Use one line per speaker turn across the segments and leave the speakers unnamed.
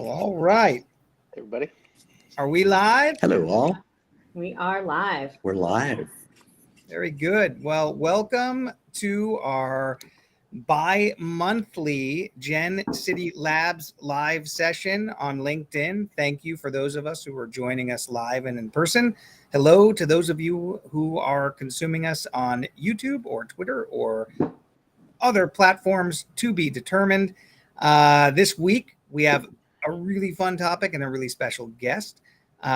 All right.
Everybody.
Are we live?
Hello, all.
We are live.
We're live.
Very good. Well, welcome to our bi-monthly Gen City Labs live session on LinkedIn. Thank you for those of us who are joining us live and in person. Hello to those of you who are consuming us on YouTube or Twitter or other platforms to be determined. This week, we have a really fun topic and a really special guest.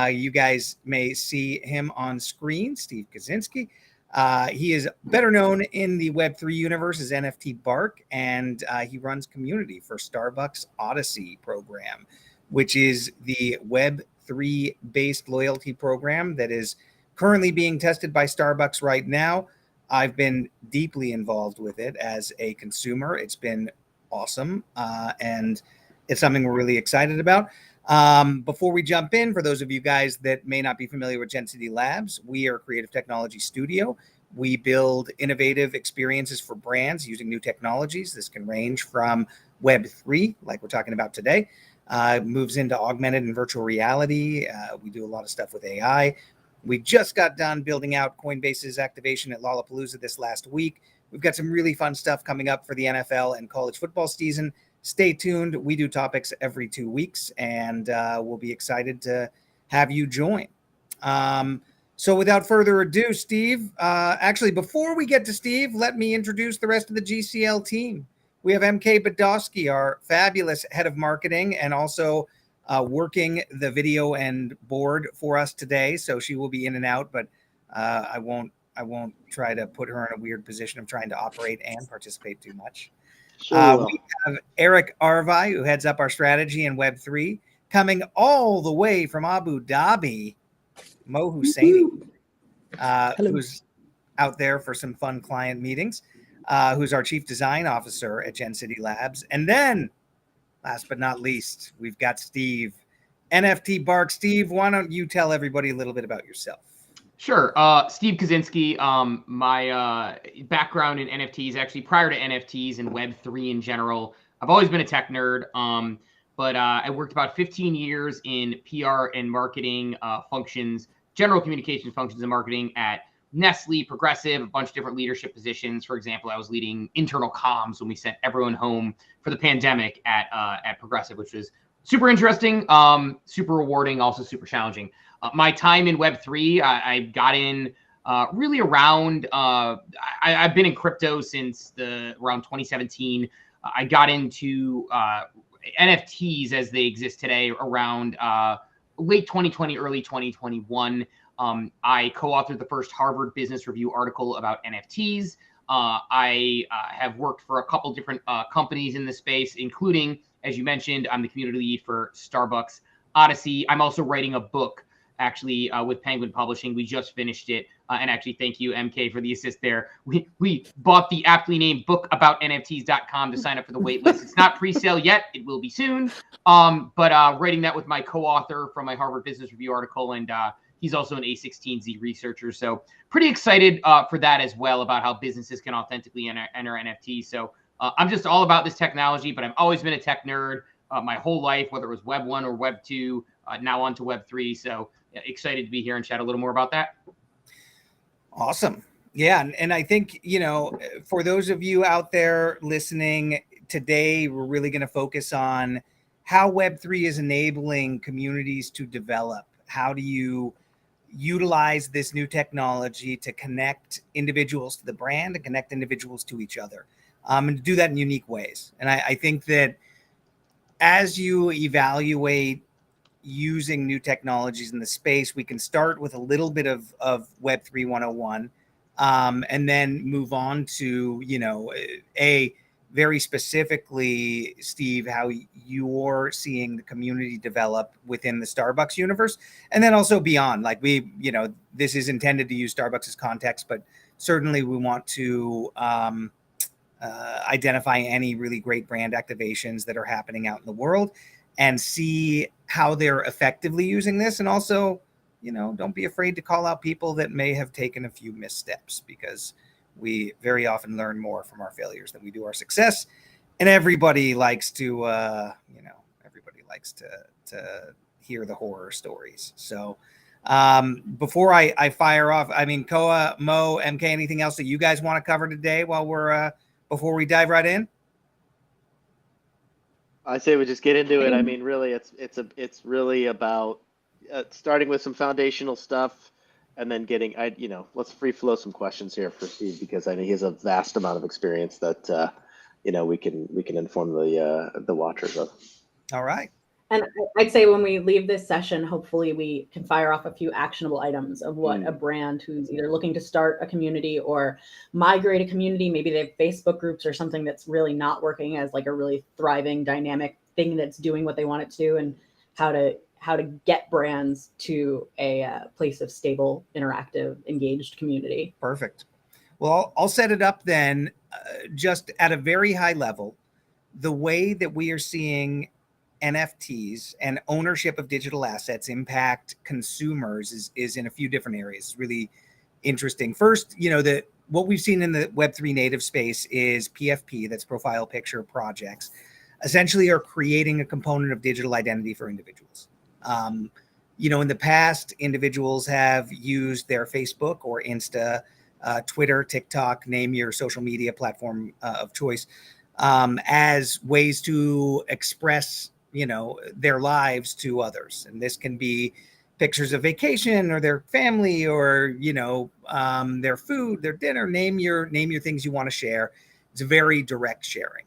You guys may see him on screen, Steve Kaczynski. He is better known in the Web3 universe as NFTbark, and he runs community for Starbucks Odyssey program, which is the Web3 based loyalty program that is currently being tested by Starbucks right now. I've been deeply involved with it as a consumer. It's been awesome, and it's something we're really excited about. Before we jump in, for those of you guys that may not be familiar with Gen City Labs, we are a creative technology studio. We build innovative experiences for brands using new technologies. This can range from Web3, like we're talking about today, moves into augmented and virtual reality. We do a lot of stuff with AI. We just got done building out Coinbase's activation at Lollapalooza this last week. We've got some really fun stuff coming up for the NFL and college football season. Stay tuned. We do topics every 2 weeks, and we'll be excited to have you join. So without further ado, Steve, actually, before we get to Steve, let me introduce the rest of the GCL team. We have MK Bedosky, our fabulous head of marketing, and also working the video and board for us today. So she will be in and out, but I won't try to put her in a weird position of trying to operate and participate too much.
Sure.
We have Eric Arvai, who heads up our strategy in Web3, coming all the way from Abu Dhabi, Mo Husseini, who's out there for some fun client meetings, who's our chief design officer at Gen City Labs. And then, last but not least, we've got Steve, NFTbark. Steve, why don't you tell everybody a little bit about yourself?
Sure. Steve Kaczynski. My background in NFTs, actually prior to NFTs and Web3 in general, I've always been a tech nerd. But I worked about 15 years in PR and marketing functions, general communications functions and marketing at Nestle, Progressive, a bunch of different leadership positions. For example, I was leading internal comms when we sent everyone home for the pandemic at Progressive, which was super interesting, super rewarding, also super challenging. My time in Web3, I got in really around, I've been in crypto since around 2017. I got into NFTs as they exist today around late 2020, early 2021. I co-authored the first Harvard Business Review article about NFTs. I have worked for a couple different companies in the space, including, as you mentioned, I'm the community lead for Starbucks Odyssey. I'm also writing a book, actually, with Penguin Publishing. We just finished it. And actually, thank you, MK, for the assist there. We bought the aptly named bookaboutenfts.com to sign up for the wait list. It's not pre-sale yet. It will be soon. But writing that with my co-author from my Harvard Business Review article, and he's also an A16Z researcher. So pretty excited for that as well, about how businesses can authentically enter NFTs. So I'm just all about this technology, but I've always been a tech nerd my whole life, whether it was Web 1 or Web 2, now on to Web 3. So excited to be here and chat a little more about that.
Awesome. Yeah. And I think, for those of you out there listening today, we're really going to focus on how Web3 is enabling communities to develop. How do you utilize this new technology to connect individuals to the brand and connect individuals to each other, and to do that in unique ways? And I think that as you evaluate using new technologies in the space, we can start with a little bit of Web3 101, and then move on to, very specifically, Steve, how you're seeing the community develop within the Starbucks universe, and then also beyond. Like this is intended to use Starbucks as context, but certainly we want to identify any really great brand activations that are happening out in the world and see how they're effectively using this. And also, don't be afraid to call out people that may have taken a few missteps, because we very often learn more from our failures than we do our success. And everybody likes to, everybody likes to hear the horror stories. So before I fire off, I mean, Koa, Mo, MK, anything else that you guys want to cover today while we're before we dive right in?
I say we just get into it. I mean, really, it's really about starting with some foundational stuff, and then getting let's free flow some questions here for Steve, because I mean he has a vast amount of experience that we can inform the watchers of.
All right.
And I'd say when we leave this session, hopefully we can fire off a few actionable items of what a brand who's either looking to start a community or migrate a community, maybe they have Facebook groups or something that's really not working as like a really thriving, dynamic thing that's doing what they want it to do, and how to get brands to a place of stable, interactive, engaged community.
Perfect. Well, I'll set it up then, just at a very high level. The way that we are seeing NFTs and ownership of digital assets impact consumers is in a few different areas. It's really interesting. First, what we've seen in the Web3 native space is PFP, that's profile picture projects, essentially are creating a component of digital identity for individuals. In the past, individuals have used their Facebook or Insta, Twitter, TikTok, name your social media platform of choice, as ways to express their lives to others. And this can be pictures of vacation or their family or their food, their dinner. Name your things you want to share. It's very direct sharing.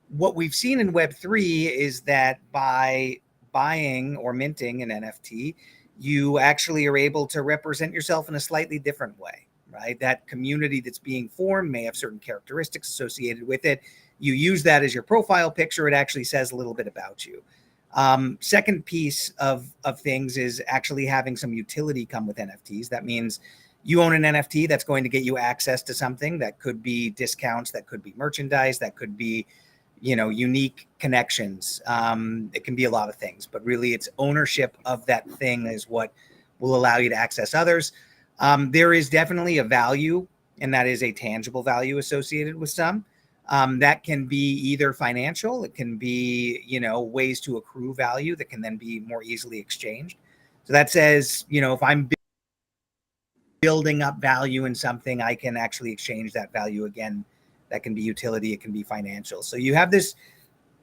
What we've seen in Web3 is that by buying or minting an NFT, you actually are able to represent yourself in a slightly different way, right? That community that's being formed may have certain characteristics associated with it. You use that as your profile picture. It actually says a little bit about you. Second piece of things is actually having some utility come with NFTs. That means you own an NFT that's going to get you access to something that could be discounts, that could be merchandise, that could be unique connections. It can be a lot of things, but really it's ownership of that thing is what will allow you to access others. There is definitely a value, and that is a tangible value associated with some. That can be either financial, it can be, ways to accrue value that can then be more easily exchanged. So that says, if I'm building up value in something, I can actually exchange that value again. That can be utility, it can be financial. So you have this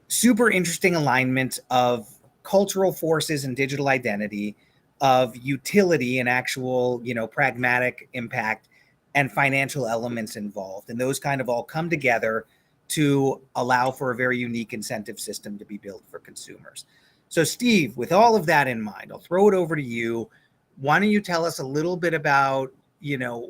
super interesting alignment of cultural forces and digital identity, of utility and actual, pragmatic impact, and financial elements involved. And those kind of all come together to allow for a very unique incentive system to be built for consumers. So Steve, with all of that in mind, I'll throw it over to you. Why don't you tell us a little bit about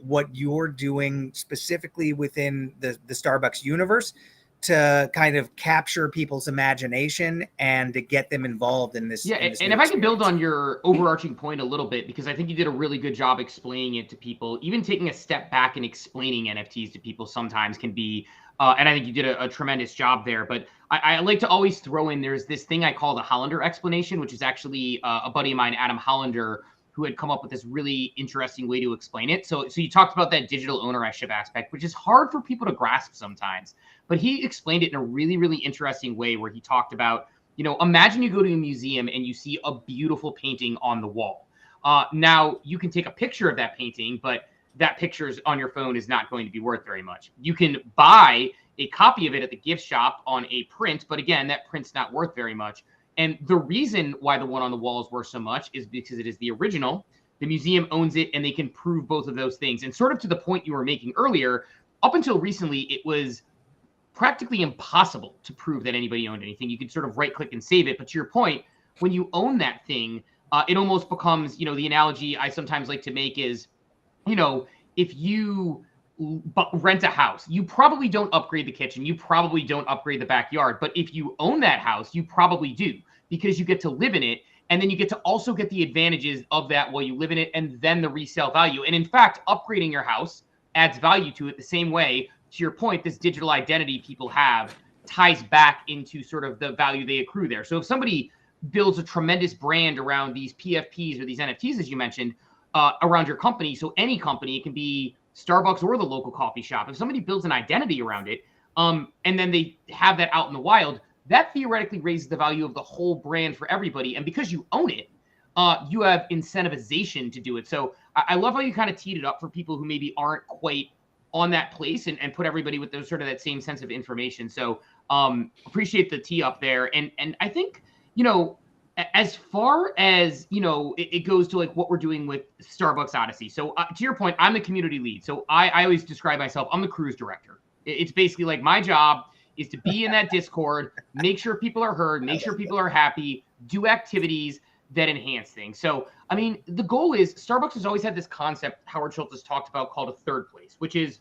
what you're doing specifically within the Starbucks universe to kind of capture people's imagination and to get them involved in this.
Yeah, and if I can build on your overarching point a little bit, because I think you did a really good job explaining it to people. Even taking a step back and explaining NFTs to people sometimes can be, and I think you did a tremendous job there. But I like to always throw in, there's this thing I call the Hollander explanation, which is actually a buddy of mine, Adam Hollander, who had come up with this really interesting way to explain it. So you talked about that digital ownership aspect, which is hard for people to grasp sometimes. But he explained it in a really, really interesting way where he talked about, imagine you go to a museum and you see a beautiful painting on the wall. Now, you can take a picture of that painting, but that picture on your phone is not going to be worth very much. You can buy a copy of it at the gift shop on a print, but again, that print's not worth very much. And the reason why the one on the wall is worth so much is because it is the original. The museum owns it, and they can prove both of those things. And sort of to the point you were making earlier, up until recently, it was practically impossible to prove that anybody owned anything. You could sort of right click and save it. But to your point, when you own that thing, it almost becomes, the analogy I sometimes like to make is, if you rent a house, you probably don't upgrade the kitchen, you probably don't upgrade the backyard, but if you own that house, you probably do, because you get to live in it, and then you get to also get the advantages of that while you live in it, and then the resale value. And in fact, upgrading your house adds value to it the same way, to your point, this digital identity people have ties back into sort of the value they accrue there. So if somebody builds a tremendous brand around these PFPs or these NFTs, as you mentioned, around your company, so any company, it can be Starbucks or the local coffee shop. If somebody builds an identity around it, and then they have that out in the wild, that theoretically raises the value of the whole brand for everybody. And because you own it, you have incentivization to do it. So I love how you kind of teed it up for people who maybe aren't quite on that place, and put everybody with those sort of that same sense of information. So appreciate the tee up there. And I think, as far as, it goes to like what we're doing with Starbucks Odyssey. So to your point, I'm the community lead. So I always describe myself, I'm the cruise director. It's basically like my job is to be in that Discord, make sure people are heard, make sure people are happy, do activities that enhance things. So, I mean, the goal is Starbucks has always had this concept Howard Schultz has talked about called a third place, which is,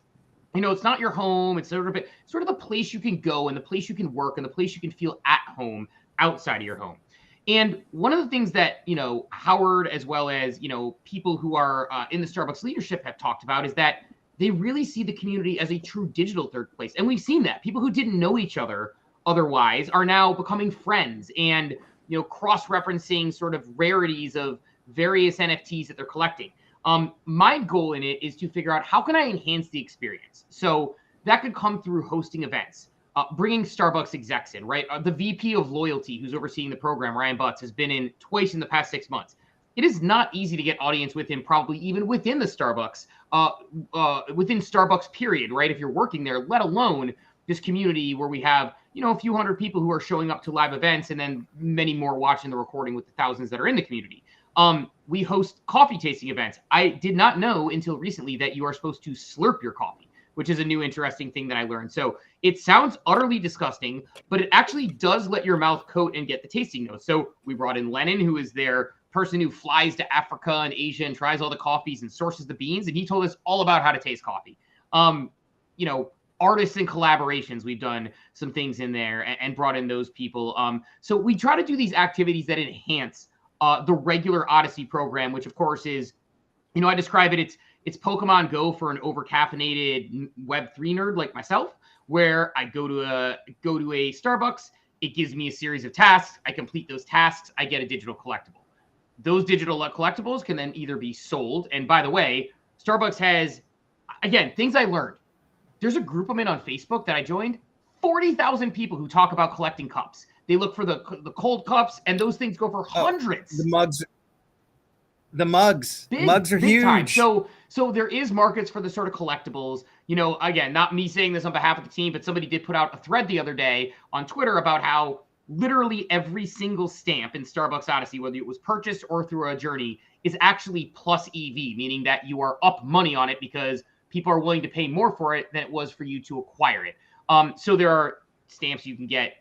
it's not your home. It's sort of the place you can go and the place you can work and the place you can feel at home outside of your home. And one of the things that, Howard, as well as, people who are in the Starbucks leadership have talked about is that they really see the community as a true digital third place. And we've seen that people who didn't know each other otherwise are now becoming friends and, cross-referencing sort of rarities of various NFTs that they're collecting. My goal in it is to figure out how can I enhance the experience. So that could come through hosting events, bringing Starbucks execs in, right? The VP of loyalty who's overseeing the program, Ryan Butts, has been in twice in the past 6 months. It is not easy to get audience with him, probably even within the Starbucks, within Starbucks period, right? If you're working there, let alone this community where we have, a few hundred people who are showing up to live events and then many more watching the recording with the thousands that are in the community. We host coffee tasting events. I did not know until recently that you are supposed to slurp your coffee, which is a new interesting thing that I learned. So it sounds utterly disgusting, but it actually does let your mouth coat and get the tasting notes. So we brought in Lennon, who is their person who flies to Africa and Asia and tries all the coffees and sources the beans. And he told us all about how to taste coffee. Artists and collaborations, we've done some things in there and brought in those people. So we try to do these activities that enhance the regular Odyssey program, which of course is, I describe it, it's Pokemon Go for an over-caffeinated Web3 nerd like myself, where I go to a Starbucks, it gives me a series of tasks, I complete those tasks, I get a digital collectible. Those digital collectibles can then either be sold, and by the way, Starbucks has, again, things I learned. There's a group I'm in on Facebook that I joined, 40,000 people who talk about collecting cups. They look for the cold cups, and those things go for hundreds.
The mugs are
big
huge.
Time. So there is markets for the sort of collectibles. Again, not me saying this on behalf of the team, but somebody did put out a thread the other day on Twitter about how literally every single stamp in Starbucks Odyssey, whether it was purchased or through a journey, is actually plus EV, meaning that you are up money on it because people are willing to pay more for it than it was for you to acquire it. So there are stamps you can get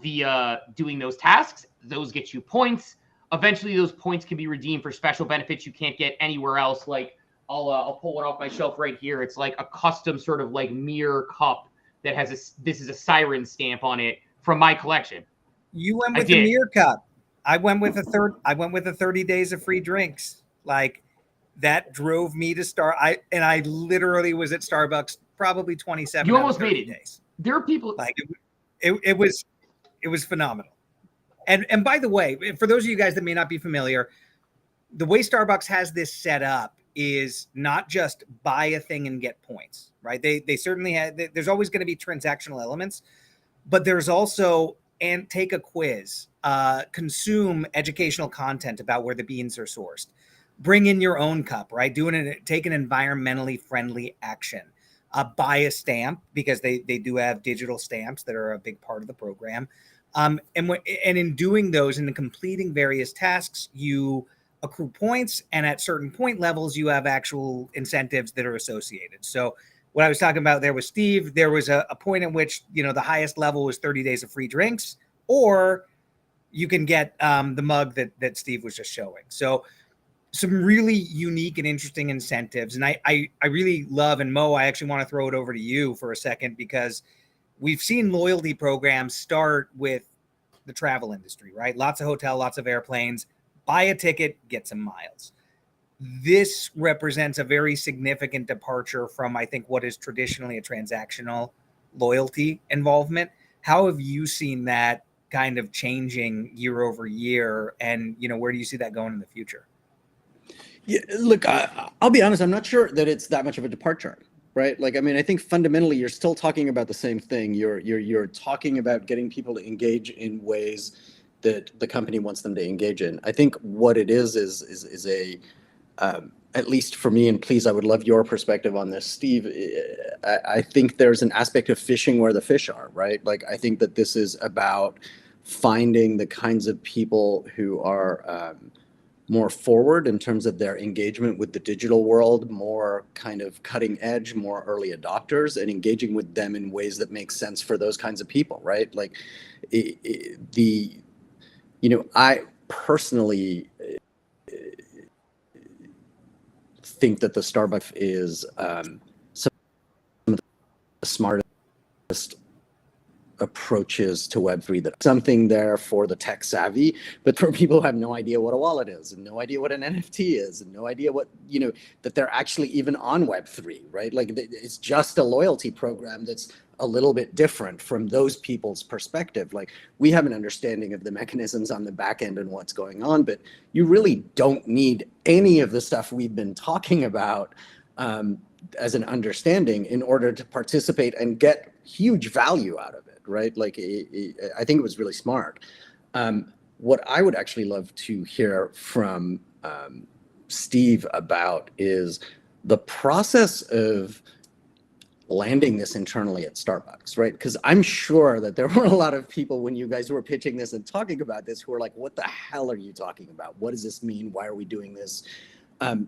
via doing those tasks. Those get you points. Eventually, those points can be redeemed for special benefits you can't get anywhere else. Like I'll pull one off my shelf right here. It's like a custom sort of like mirror cup that has this is a siren stamp on it from my collection.
You went with the mirror cup. I went with the 30 days of free drinks. Like that drove me to I literally was at Starbucks probably 27.
You almost made it.
Days.
There are people
like it was phenomenal. And by the way, for those of you guys that may not be familiar, the way Starbucks has this set up is not just buy a thing and get points, right? They certainly have, there's always going to be transactional elements, but there's also, and take a quiz, consume educational content about where the beans are sourced, bring in your own cup, right? Take an environmentally friendly action, buy a stamp because they do have digital stamps that are a big part of the program. And in doing those and in completing various tasks, you accrue points, and at certain point levels, you have actual incentives that are associated. So what I was talking about there with Steve, there was a point in which, the highest level was 30 days of free drinks, or you can get the mug that Steve was just showing. So some really unique and interesting incentives. And I really love, and Mo, I actually want to throw it over to you for a second, because we've seen loyalty programs start with the travel industry, right? Lots of hotel, lots of airplanes, buy a ticket, get some miles. This represents a very significant departure from, I think, what is traditionally a transactional loyalty involvement. How have you seen that kind of changing year over year? And, where do you see that going in the future?
Yeah, look, I'll be honest, I'm not sure that it's that much of a departure, right? Like, I mean, I think fundamentally you're still talking about the same thing. You're talking about getting people to engage in ways that the company wants them to engage in. I think what it is a at least for me, and please, I would love your perspective on this, Steve. I think there's an aspect of fishing where the fish are, right? Like, I think that this is about finding the kinds of people who are more forward in terms of their engagement with the digital world, more kind of cutting edge, more early adopters, and engaging with them in ways that make sense for those kinds of people, right? Like, I personally think that the Starbucks is some of the smartest approaches to Web3. That something there for the tech savvy, but for people who have no idea what a wallet is and no idea what an NFT is and no idea what, that they're actually even on Web3, right? Like, it's just a loyalty program that's a little bit different from those people's perspective. Like, we have an understanding of the mechanisms on the back end and what's going on, but you really don't need any of the stuff we've been talking about as an understanding in order to participate and get huge value out of it, right? Like, I think it was really smart. What I would actually love to hear from Steve about is the process of landing this internally at Starbucks, right? Because I'm sure that there were a lot of people when you guys were pitching this and talking about this who were like, what the hell are you talking about? What does this mean? Why are we doing this? And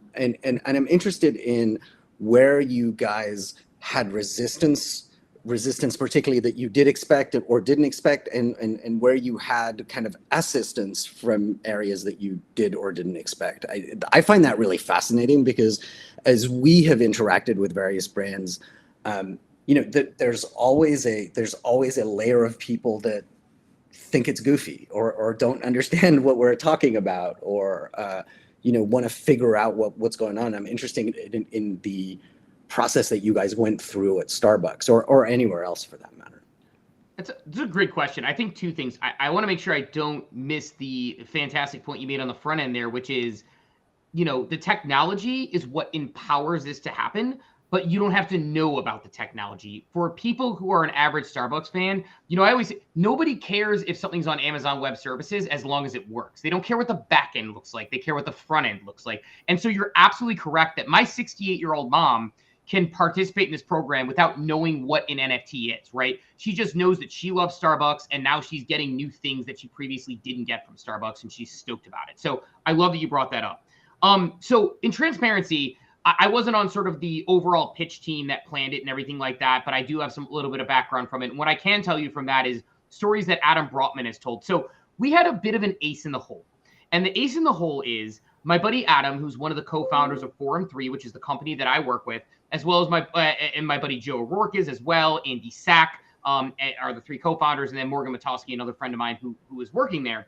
I'm interested in where you guys had resistance particularly that you did expect or didn't expect, and where you had kind of assistance from areas that you did or didn't expect. I find that really fascinating because as we have interacted with various brands, there's always a layer of people that think it's goofy or don't understand what we're talking about or want to figure out what's going on. I'm interested in the process that you guys went through at Starbucks or anywhere else for that matter.
That's a great question. I think two things. I want to make sure I don't miss the fantastic point you made on the front end there, which is, the technology is what empowers this to happen, but you don't have to know about the technology. For people who are an average Starbucks fan, I always say nobody cares if something's on Amazon Web Services as long as it works. They don't care what the back end looks like. They care what the front end looks like. And so you're absolutely correct that my 68-year-old mom can participate in this program without knowing what an NFT is, right? She just knows that she loves Starbucks and now she's getting new things that she previously didn't get from Starbucks and she's stoked about it. So I love that you brought that up. So in transparency, I wasn't on sort of the overall pitch team that planned it and everything like that, but I do have some little bit of background from it. And what I can tell you from that is stories that Adam Brotman has told. So we had a bit of an ace in the hole. And the ace in the hole is my buddy Adam, who's one of the co-founders of Forum 3, which is the company that I work with, as well as my buddy Joe O'Rourke is as well, Andy Sack are the three co-founders, and then Morgan Metosky, another friend of mine who is working there.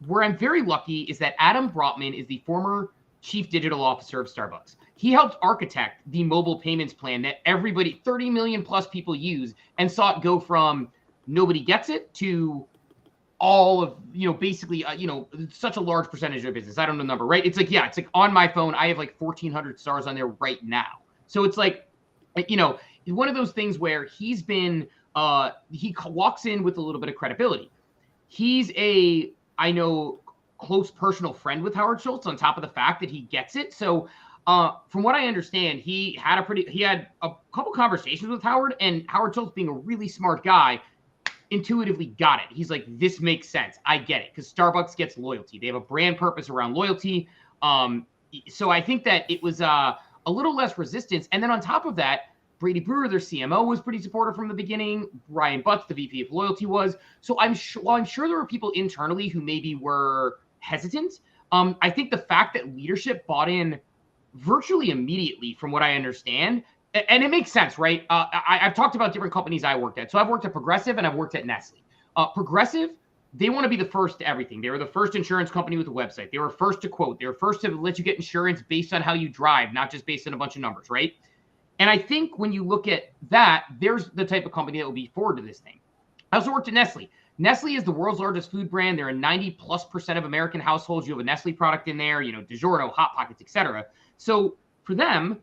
Where I'm very lucky is that Adam Brotman is the former chief digital officer of Starbucks. He helped architect the mobile payments plan that everybody, 30 million plus people use, and saw it go from nobody gets it to all of, basically, such a large percentage of business. I don't know the number, right? It's like on my phone, I have like 1,400 stars on there right now. So it's like, one of those things where he's been, he walks in with a little bit of credibility. He's I know, close personal friend with Howard Schultz on top of the fact that he gets it. So from what I understand, he had a couple conversations with Howard, and Howard Schultz, being a really smart guy, intuitively got it. He's like, this makes sense. I get it. Because Starbucks gets loyalty. They have a brand purpose around loyalty. So I think that it was a little less resistance. And then on top of that, Brady Brewer, their CMO, was pretty supportive from the beginning. Ryan Butts, the VP of loyalty, was. So I'm sure there were people internally who maybe were hesitant. I think the fact that leadership bought in virtually immediately, from what I understand, and it makes sense, right? I've talked about different companies I worked at. So I've worked at Progressive and I've worked at Nestle. Progressive, they want to be the first to everything. They were the first insurance company with a website. They were first to quote. They were first to let you get insurance based on how you drive, not just based on a bunch of numbers, right? And I think when you look at that, there's the type of company that will be forward to this thing. I also worked at Nestle. Nestle is the world's largest food brand. They're in 90+% of American households. You have a Nestle product in there, DiGiorno, Hot Pockets, etc. So for them,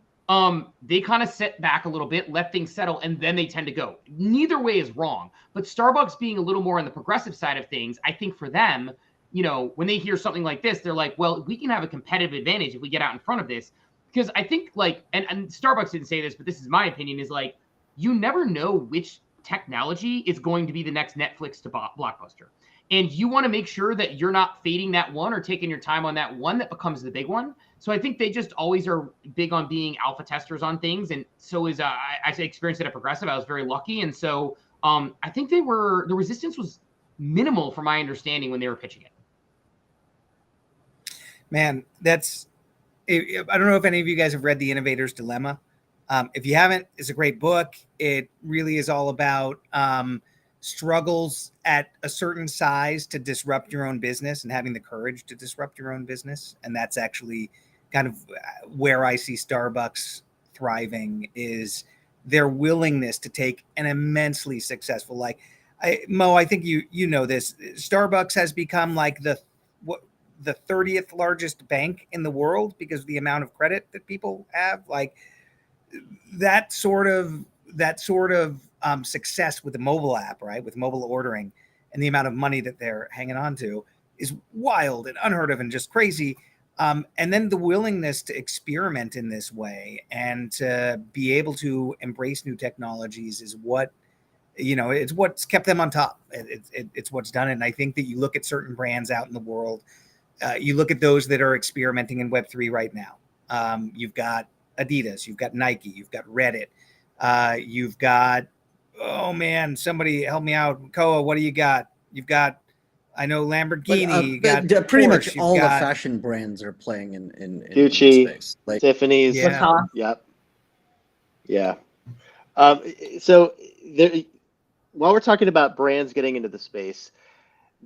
they kind of sit back a little bit, let things settle, and then they tend to go. Neither way is wrong. But Starbucks being a little more on the progressive side of things, I think for them, you know, when they hear something like this, they're like, well, we can have a competitive advantage if we get out in front of this. Because I think like, and Starbucks didn't say this, but this is my opinion, is like, you never know which technology is going to be the next Netflix to Blockbuster. And you want to make sure that you're not fading that one or taking your time on that one that becomes the big one. So I think they just always are big on being alpha testers on things. And so is I experienced it at Progressive. I was very lucky. And so I think the resistance was minimal from my understanding when they were pitching it.
Man, I don't know if any of you guys have read The Innovator's Dilemma. If you haven't, it's a great book. It really is all about struggles at a certain size to disrupt your own business and having the courage to disrupt your own business. And that's actually kind of where I see Starbucks thriving, is their willingness to take an immensely successful, like Mo, I think you know this, Starbucks has become like the 30th largest bank in the world because of the amount of credit that people have. Like that sort of success with the mobile app, right? With mobile ordering and the amount of money that they're hanging on to is wild and unheard of and just crazy. And then the willingness to experiment in this way and to be able to embrace new technologies is what, you know, it's what's kept them on top. It's what's done it. And I think that you look at certain brands out in the world, you look at those that are experimenting in Web3 right now. You've got Adidas, you've got Nike, you've got Reddit, you've got, oh man, somebody help me out. Koa, what do you got? You've got, I know Lamborghini. You got
pretty
Porsche,
much all the fashion brands are playing in
Gucci,
this space. Like
Tiffany's.
Yeah.
Yep. Yeah. So there, while we're talking about brands getting into the space,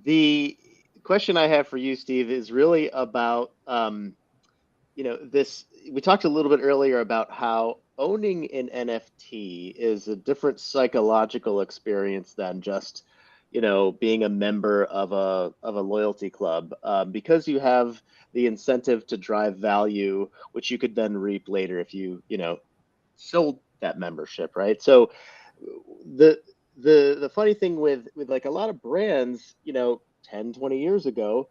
the question I have for you, Steve, is really about, you know, this. We talked a little bit earlier about how owning an NFT is a different psychological experience than just, you know, being a member of a loyalty club, because you have the incentive to drive value, which you could then reap later if you know, sold that membership, right? So the funny thing with like a lot of brands, you know, 10, 20 years ago,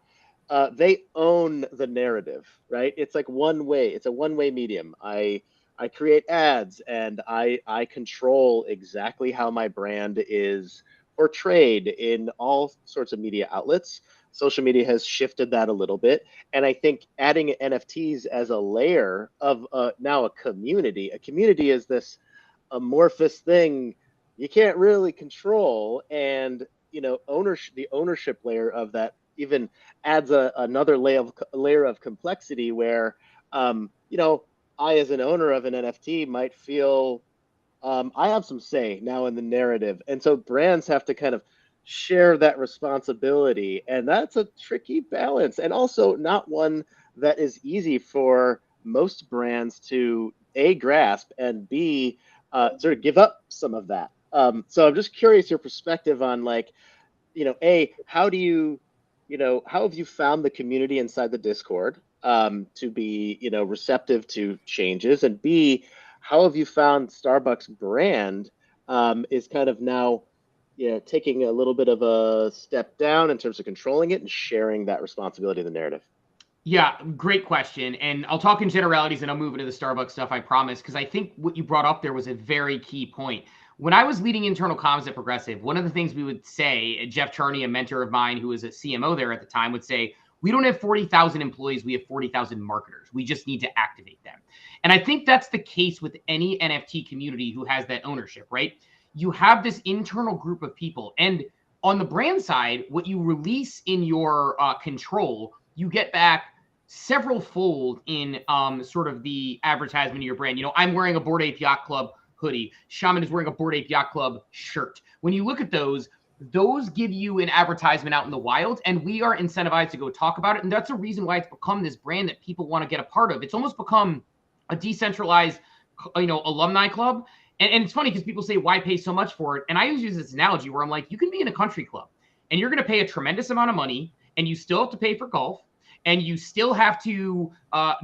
they own the narrative, right? It's like one way. It's a one-way medium. I create ads and I control exactly how my brand is portrayed in all sorts of media outlets. Social media has shifted that a little bit. And I think adding NFTs as a layer of now a community is this amorphous thing you can't really control. And, you know, the ownership layer of that even adds another layer of complexity where, you know, I, as an owner of an NFT, might feel I have some say now in the narrative. And so brands have to kind of share that responsibility. And that's a tricky balance, and also not one that is easy for most brands to A, grasp, and B, sort of give up some of that. So I'm just curious your perspective on, like, you know, A, how do you, you know, how have you found the community inside the Discord to be, you know, receptive to changes? And B, how have you found Starbucks brand is kind of now, you know, taking a little bit of a step down in terms of controlling it and sharing that responsibility of the narrative?
Yeah, great question. And I'll talk in generalities and I'll move into the Starbucks stuff, I promise, because I think what you brought up there was a very key point. When I was leading internal comms at Progressive, one of the things we would say, Jeff Charney, a mentor of mine who was a CMO there at the time, would say, we don't have 40,000 employees, we have 40,000 marketers. We just need to activate them. And I think that's the case with any NFT community who has that ownership, right? You have this internal group of people. And on the brand side, what you release in your control, you get back several fold in sort of the advertisement of your brand. You know, I'm wearing a Bored Ape Yacht Club hoodie. Shaman is wearing a Bored Ape Yacht Club shirt. When you look at those give you an advertisement out in the wild, and we are incentivized to go talk about it. And that's a reason why it's become this brand that people want to get a part of. It's almost become a decentralized, you know, alumni club. And it's funny because people say, why pay so much for it? And I always use this analogy where I'm like, you can be in a country club and you're going to pay a tremendous amount of money and you still have to pay for golf. and you still have to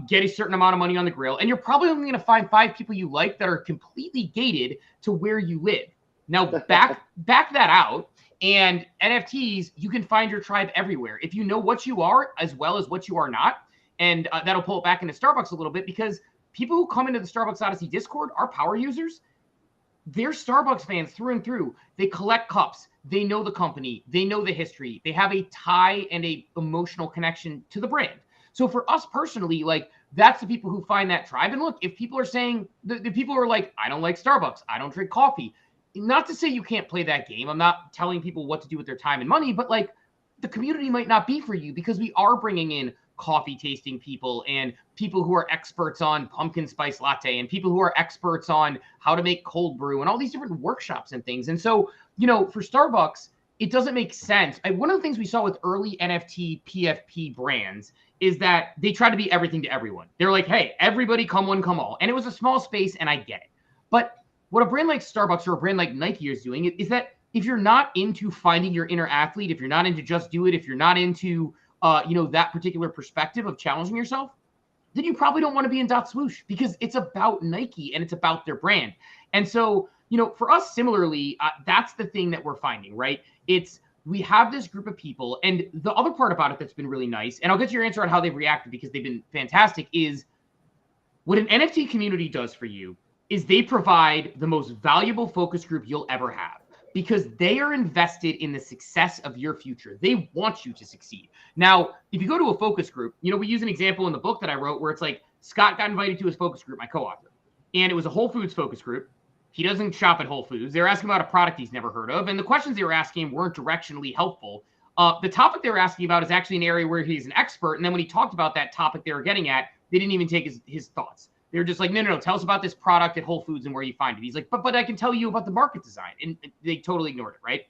get a certain amount of money on the grill, and you're probably only going to find 5 people you like that are completely gated to where you live. Now, back that out, and NFTs, you can find your tribe everywhere. If you know what you are as well as what you are not, and that'll pull it back into Starbucks a little bit, because people who come into the Starbucks Odyssey Discord are power users. They're Starbucks fans through and through. They collect cups. They know the company. They know the history. They have a tie and a emotional connection to the brand. So for us personally, like, that's the people who find that tribe. And look, if people are saying, the people who are like, I don't like Starbucks, I don't drink coffee, not to say you can't play that game. I'm not telling people what to do with their time and money, but like, the community might not be for you, because we are bringing in coffee tasting people and people who are experts on pumpkin spice latte and people who are experts on how to make cold brew and all these different workshops and things. And so, you know, for Starbucks, it doesn't make sense. One of the things we saw with early NFT PFP brands is that they try to be everything to everyone. They're like, hey, everybody come one, come all. And it was a small space, and I get it. But what a brand like Starbucks or a brand like Nike is doing is that if you're not into finding your inner athlete, if you're not into just do it, if you're not into that particular perspective of challenging yourself, then you probably don't want to be in Dot Swoosh, because it's about Nike and it's about their brand. And so, you know, for us, similarly, that's the thing that we're finding, right? We have this group of people, and the other part about it that's been really nice, and I'll get to your answer on how they've reacted, because they've been fantastic, is what an NFT community does for you is they provide the most valuable focus group you'll ever have, because they are invested in the success of your future. They want you to succeed. Now, if you go to a focus group, you know, we use an example in the book that I wrote where it's like, Scott got invited to his focus group, my co-author, and it was a Whole Foods focus group. He doesn't shop at Whole Foods. They were asking about a product he's never heard of, and the questions they were asking weren't directionally helpful. The topic they were asking about is actually an area where he's an expert, and then when he talked about that topic they were getting at, they didn't even take his thoughts. They were just like, no, tell us about this product at Whole Foods and where you find it. He's like, but I can tell you about the market design. And they totally ignored it, right?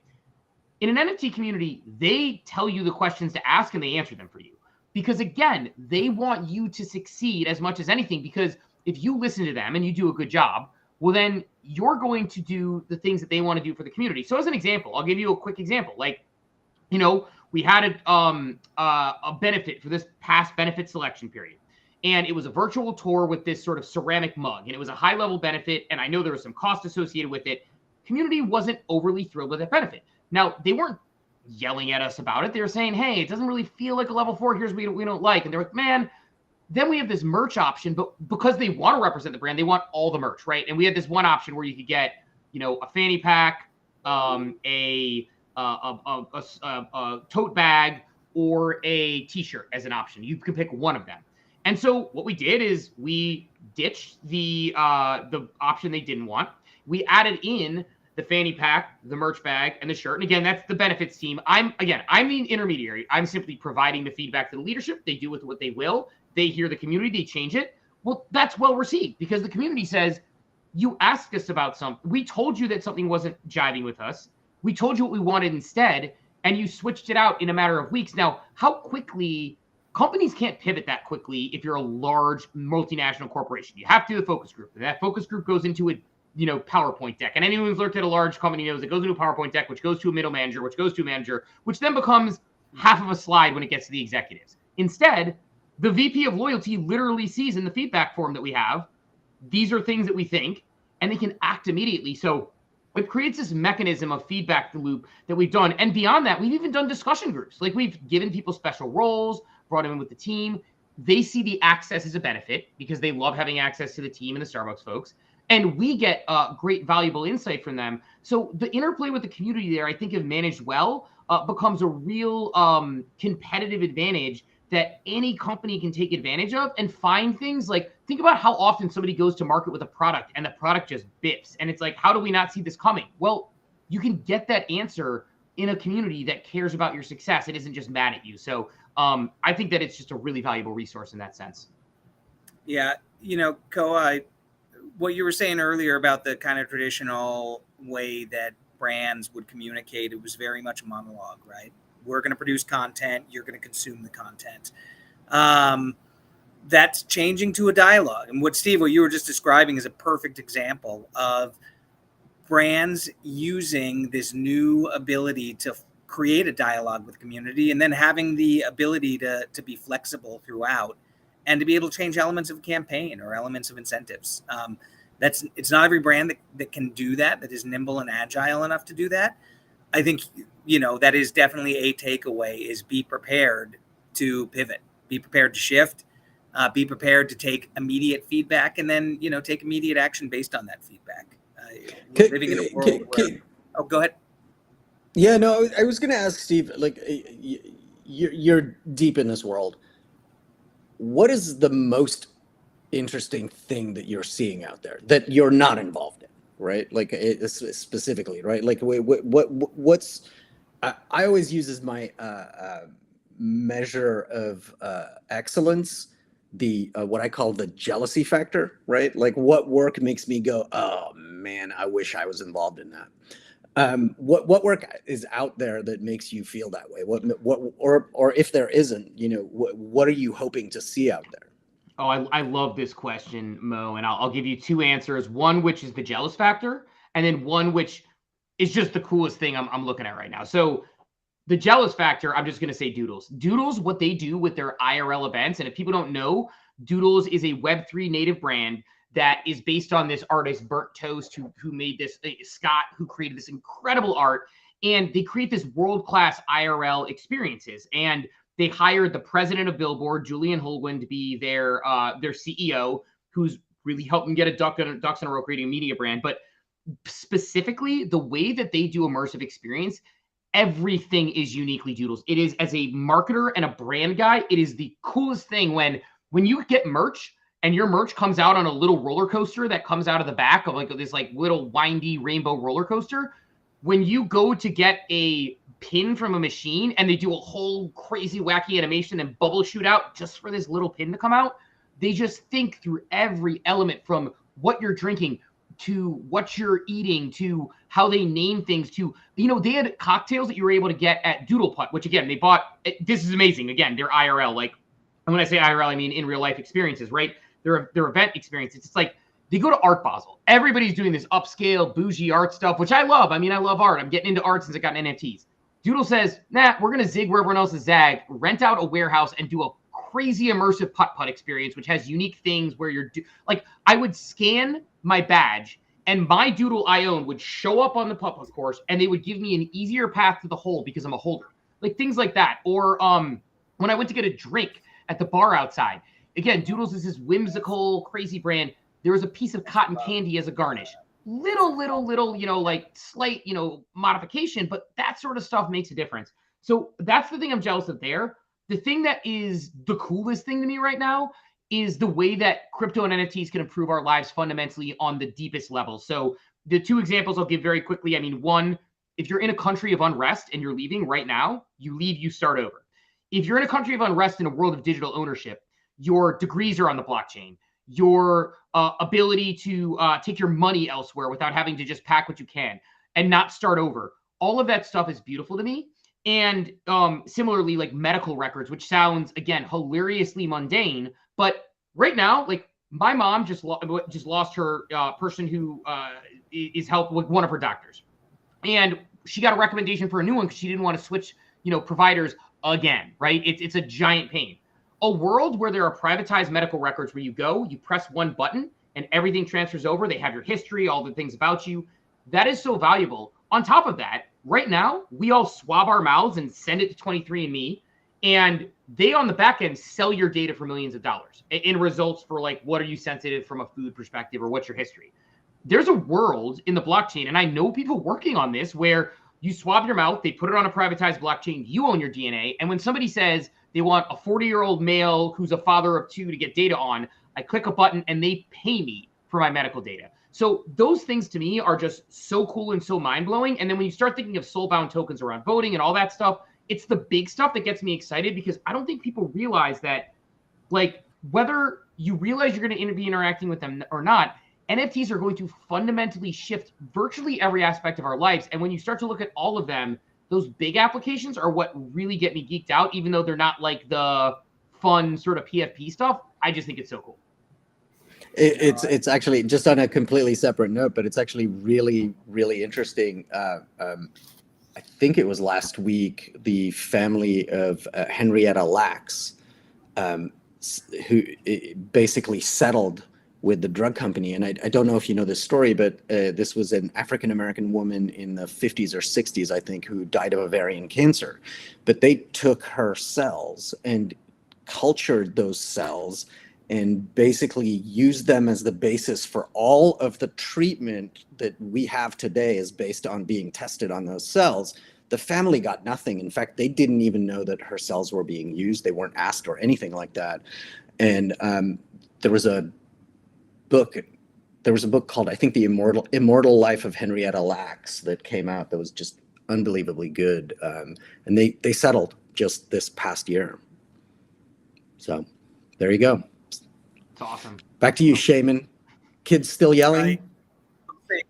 In an NFT community, they tell you the questions to ask and they answer them for you. Because again, they want you to succeed as much as anything, because if you listen to them and you do a good job, well, then you're going to do the things that they want to do for the community. So as an example, I'll give you a quick example. Like, you know, we had a benefit for this past benefit selection period. And it was a virtual tour with this sort of ceramic mug. And it was a high-level benefit, and I know there was some cost associated with it. Community wasn't overly thrilled with that benefit. Now, they weren't yelling at us about it. They were saying, hey, it doesn't really feel like a level 4. Here's what we don't like. And they're like, man, then we have this merch option. But because they want to represent the brand, they want all the merch, right? And we had this one option where you could get, you know, a fanny pack, a tote bag, or a T-shirt as an option. You can pick one of them. And so what we did is we ditched the option they didn't want. We added in the fanny pack, the merch bag, and the shirt. And again, that's the benefits team. I'm the intermediary. I'm simply providing the feedback to the leadership. They do with what they will. They hear the community, they change it. Well, that's well received, because the community says, you asked us about something. We told you that something wasn't jiving with us. We told you what we wanted instead, and you switched it out in a matter of weeks. Now, how quickly... Companies can't pivot that quickly if you're a large multinational corporation. You have to do the focus group. And that focus group goes into a PowerPoint deck. And anyone who's looked at a large company knows it goes into a PowerPoint deck, which goes to a middle manager, which goes to a manager, which then becomes half of a slide when it gets to the executives. Instead, the VP of loyalty literally sees in the feedback form that we have, these are things that we think, and they can act immediately. So it creates this mechanism of feedback loop that we've done. And beyond that, we've even done discussion groups. Like, we've given people special roles, brought them in with the team. They see the access as a benefit because they love having access to the team and the Starbucks folks. And we get great, valuable insight from them. So the interplay with the community there, I think, if managed well, becomes a real competitive advantage that any company can take advantage of and find things like, think about how often somebody goes to market with a product and the product just biffs. And it's like, how do we not see this coming? Well, you can get that answer in a community that cares about your success. It isn't just mad at you. So I think that it's just a really valuable resource in that sense.
Yeah. You know, what you were saying earlier about the kind of traditional way that brands would communicate, it was very much a monologue, right? We're going to produce content. You're going to consume the content. That's changing to a dialogue. And what you were just describing is a perfect example of brands using this new ability to create a dialogue with community, and then having the ability to be flexible throughout and to be able to change elements of a campaign or elements of incentives. It's not every brand that can do that is nimble and agile enough to do that. I think, that is definitely a takeaway, is be prepared to pivot, be prepared to shift, be prepared to take immediate feedback, and then, take immediate action based on that feedback. Living in a world where, oh, go ahead.
Yeah, no, I was going to ask Steve, like, you're deep in this world. What is the most interesting thing that you're seeing out there that you're not involved in, right? Like, specifically, right? Like, what's I always use as my measure of excellence the what I call the jealousy factor, right? Like, what work makes me go, oh man, I wish I was involved in that. What work is out there that makes you feel that way? Or if there isn't, what are you hoping to see out there?
Oh, I love this question, Mo, and I'll give you two answers. One, which is the jealous factor, and then one, which is just the coolest thing I'm looking at right now. So the jealous factor, I'm just going to say Doodles. Doodles, what they do with their IRL events, and if people don't know, Doodles is a Web3 native brand that is based on this artist, Burnt Toast, who made this, Scott, who created this incredible art. And they create this world-class IRL experiences. And they hired the president of Billboard, Julian Holguin, to be their CEO, who's really helped them get a ducks in a row creating a media brand. But specifically, the way that they do immersive experience, everything is uniquely Doodles. It is, as a marketer and a brand guy, it is the coolest thing when you get merch and your merch comes out on a little roller coaster that comes out of the back of like this like little windy rainbow roller coaster. When you go to get a pin from a machine and they do a whole crazy wacky animation and bubble shoot out just for this little pin to come out, they just think through every element, from what you're drinking to what you're eating to how they name things to, they had cocktails that you were able to get at Doodle Putt, which again, they bought. This is amazing. Again, they're IRL. Like, and when I say IRL, I mean in real life experiences, right? They're event experiences. It's like they go to Art Basel. Everybody's doing this upscale, bougie art stuff, which I love. I mean, I love art. I'm getting into art since I got NFTs. Doodle says, nah, we're going to zig where everyone else is zag, rent out a warehouse and do a crazy immersive putt-putt experience, which has unique things where like, I would scan my badge and my Doodle I own would show up on the putt-putt course and they would give me an easier path to the hole because I'm a holder. Like things like that. Or when I went to get a drink at the bar outside, again, Doodles is this whimsical, crazy brand. There was a piece of cotton candy as a garnish. Little, like slight, modification, but that sort of stuff makes a difference. So that's the thing I'm jealous of there. The thing that is the coolest thing to me right now is the way that crypto and NFTs can improve our lives fundamentally on the deepest level. So the two examples I'll give very quickly. I mean, one, if you're in a country of unrest and you're leaving right now, you leave, you start over. If you're in a country of unrest in a world of digital ownership, your degrees are on the blockchain. Your ability to take your money elsewhere without having to just pack what you can and not start over. All of that stuff is beautiful to me. And similarly, like medical records, which sounds, again, hilariously mundane. But right now, like my mom just lost her person who is helped with one of her doctors. And she got a recommendation for a new one because she didn't want to switch, providers again, right? It's a giant pain. A world where there are privatized medical records where you go, you press one button and everything transfers over. They have your history, all the things about you. That is so valuable. On top of that, right now, we all swab our mouths and send it to 23andMe. And they on the back end sell your data for millions of dollars in results for like, what are you sensitive from a food perspective or what's your history? There's a world in the blockchain, and I know people working on this, where you swab your mouth, they put it on a privatized blockchain, you own your DNA. And when somebody says they want a 40-year-old male who's a father of two to get data on, I click a button and they pay me for my medical data. So those things to me are just so cool and so mind-blowing. And then when you start thinking of soul-bound tokens around voting and all that stuff, it's the big stuff that gets me excited, because I don't think people realize that, like, whether you realize you're going to be interacting with them or not, NFTs are going to fundamentally shift virtually every aspect of our lives. And when you start to look at all of them, those big applications are what really get me geeked out, even though they're not like the fun sort of PFP stuff. I just think it's so cool.
It's actually, just on a completely separate note, but it's actually really, really interesting. I think it was last week, the family of Henrietta Lacks, who basically settled with the drug company. And I don't know if you know this story, but this was an African-American woman in the 50s or 60s, I think, who died of ovarian cancer. But they took her cells and cultured those cells and basically used them as the basis for all of the treatment that we have today is based on being tested on those cells. The family got nothing. In fact, they didn't even know that her cells were being used. They weren't asked or anything like that. And there was a book called, I think, The Immortal Life of Henrietta Lacks that came out that was just unbelievably good. And they settled just this past year. So there you go.
It's awesome.
Back to you, Schaiman. Kids still yelling?
Right.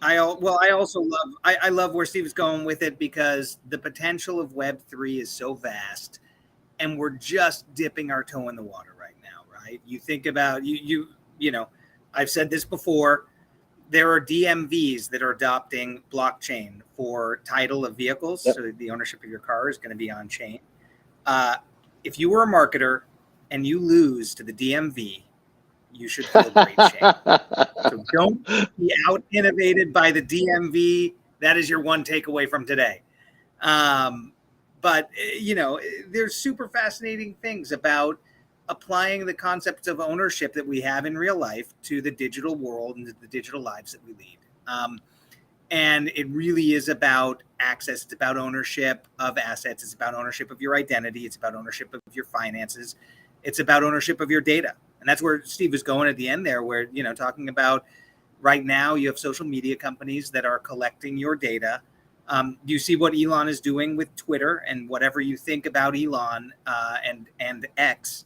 I also love where Steve's going with it, because the potential of Web3 is so vast, and we're just dipping our toe in the water right now, right? You think about you know, I've said this before, there are DMVs that are adopting blockchain for title of vehicles. Yep. So the ownership of your car is going to be on chain. If you were a marketer and you lose to the DMV, you should feel great shame. So don't be out innovated by the DMV. That is your one takeaway from today. But, you know, there's super fascinating things about applying the concepts of ownership that we have in real life to the digital world and to the digital lives that we lead. And it really is about access. It's about ownership of assets. It's about ownership of your identity. It's about ownership of your finances. It's about ownership of your data. And that's where Steve was going at the end there, where, you know, talking about right now you have social media companies that are collecting your data. You see what Elon is doing with Twitter, and whatever you think about Elon and X,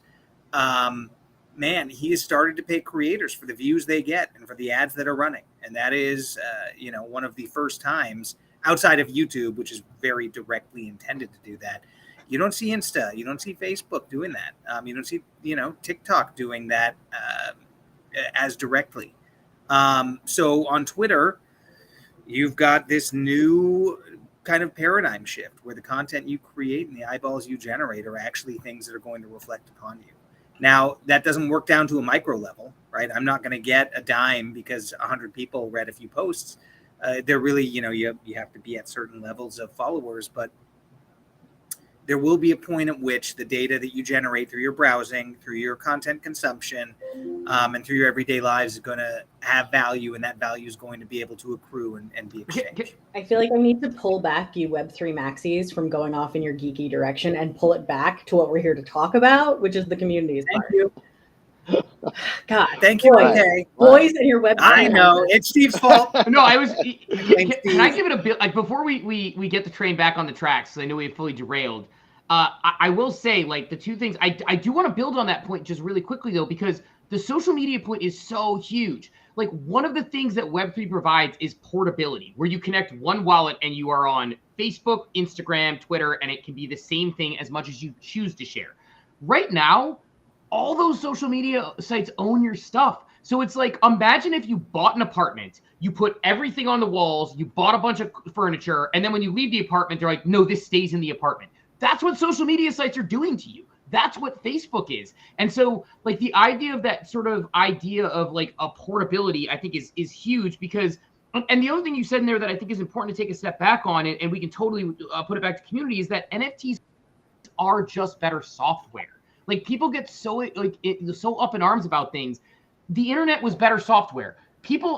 man, he has started to pay creators for the views they get and for the ads that are running. And that is, you know, one of the first times outside of YouTube, which is very directly intended to do that. You don't see Insta, you don't see Facebook doing that. You don't see, you know, TikTok doing that as directly. So on Twitter, you've got this new kind of paradigm shift where the content you create and the eyeballs you generate are actually things that are going to reflect upon you. Now, that doesn't work down to a micro level, right? I'm not going to get a dime because 100 people read a few posts. They're really, you know, you have to be at certain levels of followers, but there will be a point at which the data that you generate through your browsing, through your content consumption, and through your everyday lives is going to have value, and that value is going to be able to accrue and be exchanged.
I feel like I need to pull back you Web3 maxis from going off in your geeky direction and pull it back to what we're here to talk about, which is the communities part.
Thank you.
God.
Thank you.
Boys,
Okay.
Boys and your Web3.
I know. It's Steve's fault.
No, I was. Can I give it a bit? Like, before we get the train back on the tracks, because I know we have fully derailed. I will say, like, the two things I do want to build on that point just really quickly, though, because the social media point is so huge. Like, one of the things that Web3 provides is portability, where you connect one wallet and you are on Facebook, Instagram, Twitter, and it can be the same thing as much as you choose to share. Right now, all those social media sites own your stuff. So it's like, imagine if you bought an apartment, you put everything on the walls, you bought a bunch of furniture, and then when you leave the apartment, they're like, no, this stays in the apartment. That's what social media sites are doing to you. That's what Facebook is. And so, like, the idea of that sort of idea of like a portability, I think is huge, because, and the other thing you said in there that I think is important to take a step back on, and we can totally put it back to community, is that NFTs are just better software. Like, people get so so up in arms about things. The internet was better software.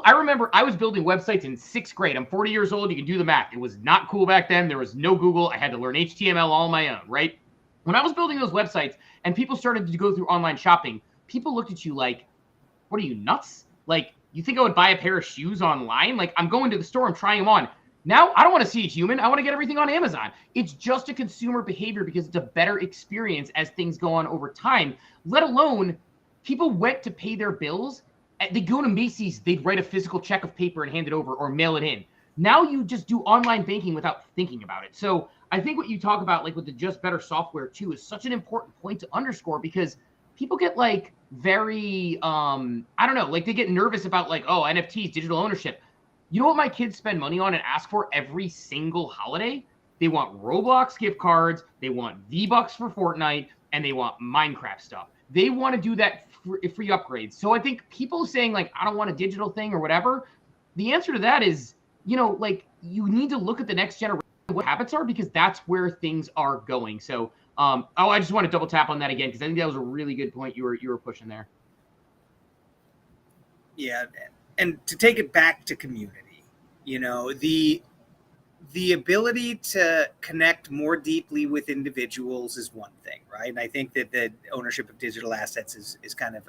I remember I was building websites in 6th grade. I'm 40 years old. You can do the math. It was not cool back then. There was no Google. I had to learn HTML all on my own, right? When I was building those websites and people started to go through online shopping, people looked at you like, what are you, nuts? Like, you think I would buy a pair of shoes online? Like, I'm going to the store, I'm trying them on. Now, I don't want to see a human. I want to get everything on Amazon. It's just a consumer behavior because it's a better experience as things go on over time, let alone people went to pay their bills. They go to Macy's, they'd write a physical check of paper and hand it over or mail it in. Now you just do online banking without thinking about it. So I think what you talk about, like with the just better software too, is such an important point to underscore, because people get like very, I don't know, like they get nervous about like, oh, NFTs, digital ownership. You know what my kids spend money on and ask for every single holiday? They want Roblox gift cards, they want V-Bucks for Fortnite, and they want Minecraft stuff. They want to do that free upgrades. So I think people saying like, I don't want a digital thing or whatever, the answer to that is, you know, like you need to look at the next generation, what habits are, because that's where things are going. So, I just want to double tap on that again, because I think that was a really good point you were pushing there.
Yeah. And to take it back to community, you know, the ability to connect more deeply with individuals is one thing, right? And I think that the ownership of digital assets is kind of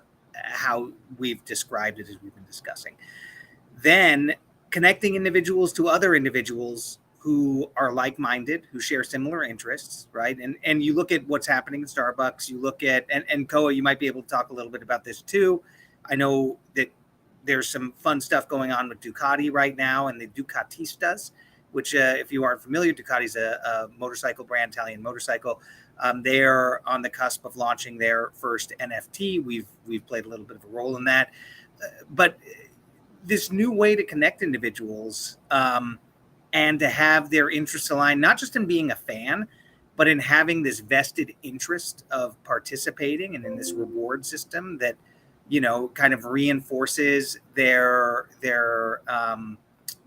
how we've described it as we've been discussing. Then connecting individuals to other individuals who are like-minded, who share similar interests, right? And you look at what's happening at Starbucks, you look at, and Koa, you might be able to talk a little bit about this too. I know that there's some fun stuff going on with Ducati right now and the Ducatistas, which if you aren't familiar, Ducati's a motorcycle brand, Italian motorcycle. They're on the cusp of launching their first NFT. We've played a little bit of a role in that. But this new way to connect individuals and to have their interests aligned, not just in being a fan, but in having this vested interest of participating and in this reward system that, you know, kind of reinforces their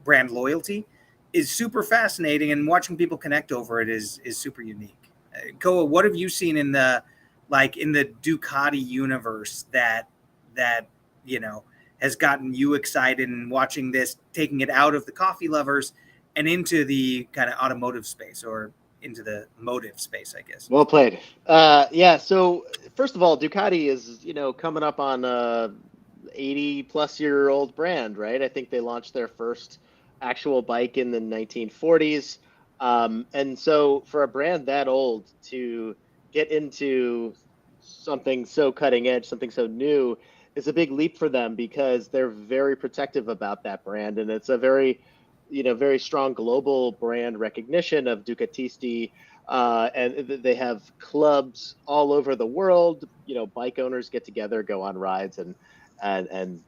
brand loyalty is super fascinating, and watching people connect over it is super unique. Koa, what have you seen in the Ducati universe that you know has gotten you excited, and watching this, taking it out of the coffee lovers and into the kind of automotive space, or into the motive space, I guess?
Well played. Yeah. So first of all, Ducati is, you know, coming up on a 80-plus-year-old brand, right? I think they launched their first actual bike in the 1940s. And so for a brand that old to get into something so cutting edge, something so new, is a big leap for them, because they're very protective about that brand. And it's a very, you know, very strong global brand recognition of Ducatisti. And they have clubs all over the world. You know, bike owners get together, go on rides, and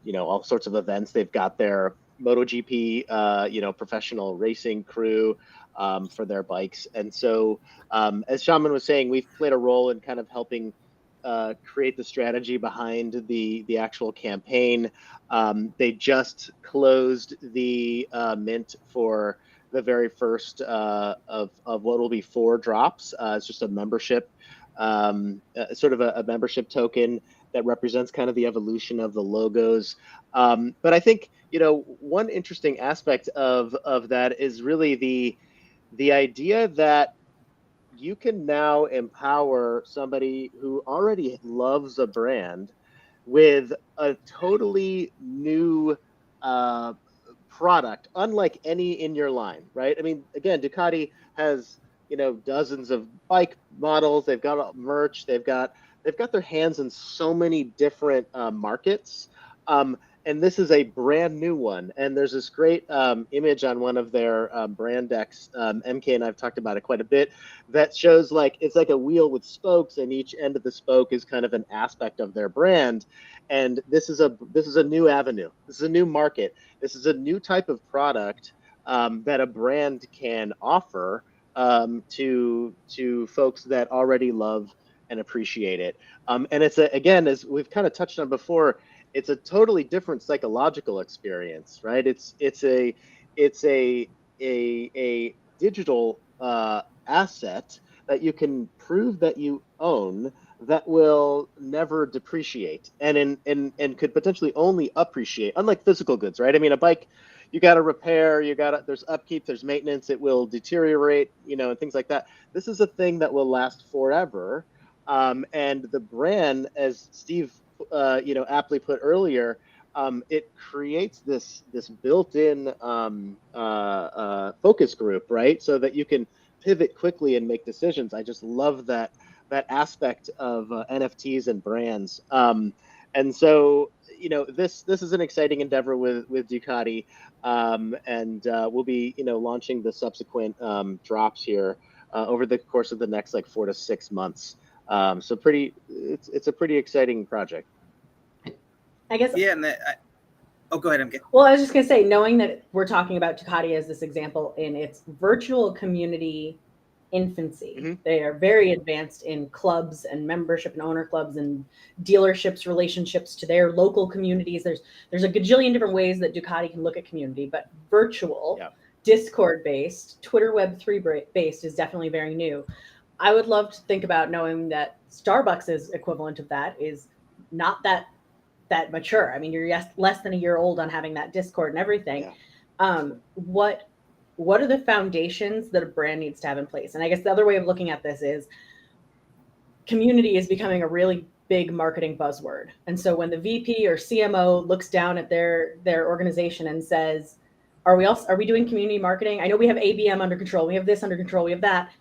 you know, all sorts of events. They've got their MotoGP, you know, professional racing crew for their bikes. And so, as Schaiman was saying, we've played a role in kind of helping create the strategy behind the actual campaign. They just closed the mint for the very first of what will be 4 drops. It's just a membership, sort of a membership token that represents kind of the evolution of the logos. But I think, you know, one interesting aspect of that is really the idea that you can now empower somebody who already loves a brand with a totally new product, unlike any in your line, right? I mean, again, Ducati has, you know, dozens of bike models. They've got merch. They've got their hands in so many different markets. And this is a brand new one. And there's this great image on one of their brand decks. MK and I've talked about it quite a bit. That shows like it's like a wheel with spokes, and each end of the spoke is kind of an aspect of their brand. And this is a new avenue. This is a new market. This is a new type of product that a brand can offer to folks that already love and appreciate it. And it's again, as we've kind of touched on before, it's a totally different psychological experience, right? It's a digital asset that you can prove that you own, that will never depreciate and could potentially only appreciate, unlike physical goods, right? I mean, a bike, you got to repair, there's upkeep, there's maintenance, it will deteriorate, you know, and things like that. This is a thing that will last forever. And the brand, as Steve, you know, aptly put earlier, it creates this built-in focus group, right? So that you can pivot quickly and make decisions. I just love that aspect of NFTs and brands. And so, you know, this is an exciting endeavor with Ducati, and we'll be, you know, launching the subsequent drops here over the course of the next like 4 to 6 months. So it's a pretty exciting project.
I guess.
Yeah, and Oh, go ahead. I'm getting.
Well, I was just going to say, knowing that we're talking about Ducati as this example in its virtual community infancy,
Mm-hmm.
they are very advanced in clubs and membership and owner clubs and dealerships, relationships to their local communities. There's a gajillion different ways that Ducati can look at community, but virtual, Discord based, Twitter Web3 based is definitely very new. I would love to think about knowing that Starbucks' equivalent of that is not that mature. I mean, you're less than a year old on having that Discord and everything.
Yeah.
What are the foundations that a brand needs to have in place? And I guess the other way of looking at this is community is becoming a really big marketing buzzword. And so when the VP or CMO looks down at their organization and says, are we doing community marketing? I know we have ABM under control. We have this under control. We have that.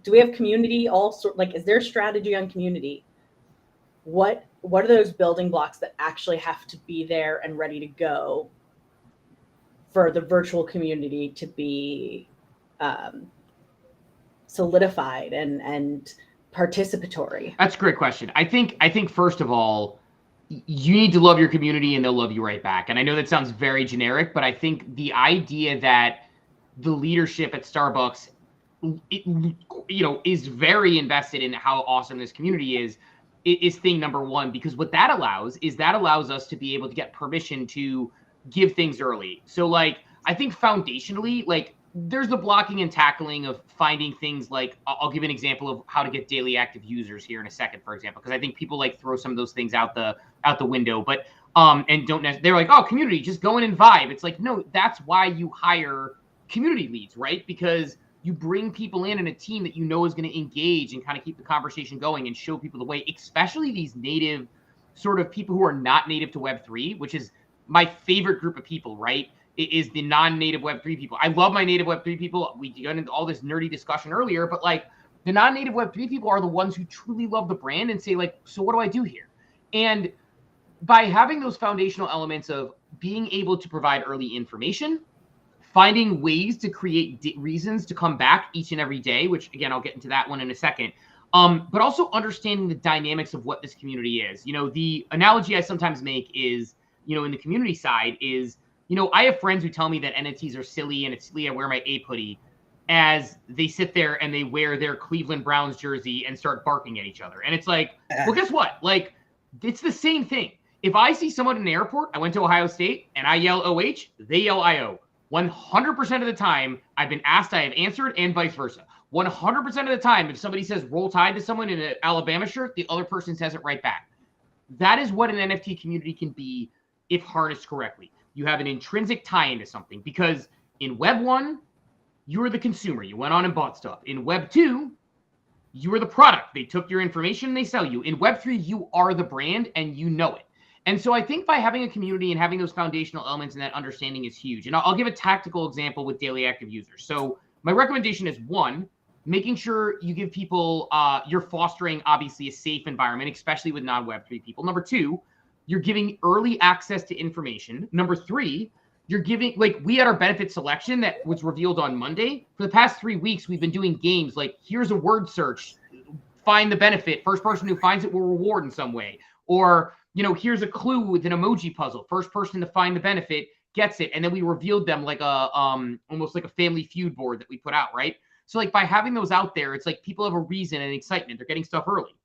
Do we have community is there a strategy on community? What are those building blocks that actually have to be there and ready to go for the virtual community to be solidified and participatory?
That's a great question. I think first of all, you need to love your community and they'll love you right back. And I know that sounds very generic, but I think the idea that the leadership at Starbucks, is very invested in how awesome this community is thing number one, because what that allows us to be able to get permission to give things early. So like, I think foundationally, like there's the blocking and tackling of finding things like, I'll give an example of how to get daily active users here in a second, for example, because I think people like throw some of those things out the window, but and don't necessarily, they're like, oh, community, just go in and vibe. It's like, no, that's why you hire community leads, right? Because you bring people in a team that you know is going to engage and kind of keep the conversation going and show people the way, especially these native sort of people who are not native to Web3, which is my favorite group of people, right? It is the non-native Web3 people. I love my native Web3 people. We got into all this nerdy discussion earlier, but like the non-native Web3 people are the ones who truly love the brand and say like, so what do I do here? And by having those foundational elements of being able to provide early information, finding ways to create reasons to come back each and every day, which again, I'll get into that one in a second. But also understanding the dynamics of what this community is. The analogy I sometimes make is, in the community side is, I have friends who tell me that NFTs are silly and it's silly I wear my ape hoodie as they sit there and they wear their Cleveland Browns jersey and start barking at each other. And it's like, well, guess what? Like, it's the same thing. If I see someone in an airport, I went to Ohio State and I yell OH, they yell IO. 100% of the time, I've been asked, I have answered, and vice versa. 100% of the time, if somebody says roll tide to someone in an Alabama shirt, the other person says it right back. That is what an NFT community can be if harnessed correctly. You have an intrinsic tie into something, because in Web 1, you were the consumer. You went on and bought stuff. In Web 2, you were the product. They took your information and they sell you. In Web 3, you are the brand and you know it. And so I think by having a community and having those foundational elements and that understanding is huge. And I'll give a tactical example with daily active users. So my recommendation is, one, making sure you give people, you're fostering obviously a safe environment, especially with non-Web3 people. Number two, you're giving early access to information. Number three, you're giving, like we had our benefit selection that was revealed on Monday. For the past 3 weeks, we've been doing games like, here's a word search, find the benefit. First person who finds it will reward in some way. Or, here's a clue with an emoji puzzle. First person to find the benefit gets it. And then we revealed them like almost like a Family Feud board that we put out, right? So like by having those out there, it's like people have a reason and excitement. They're getting stuff early.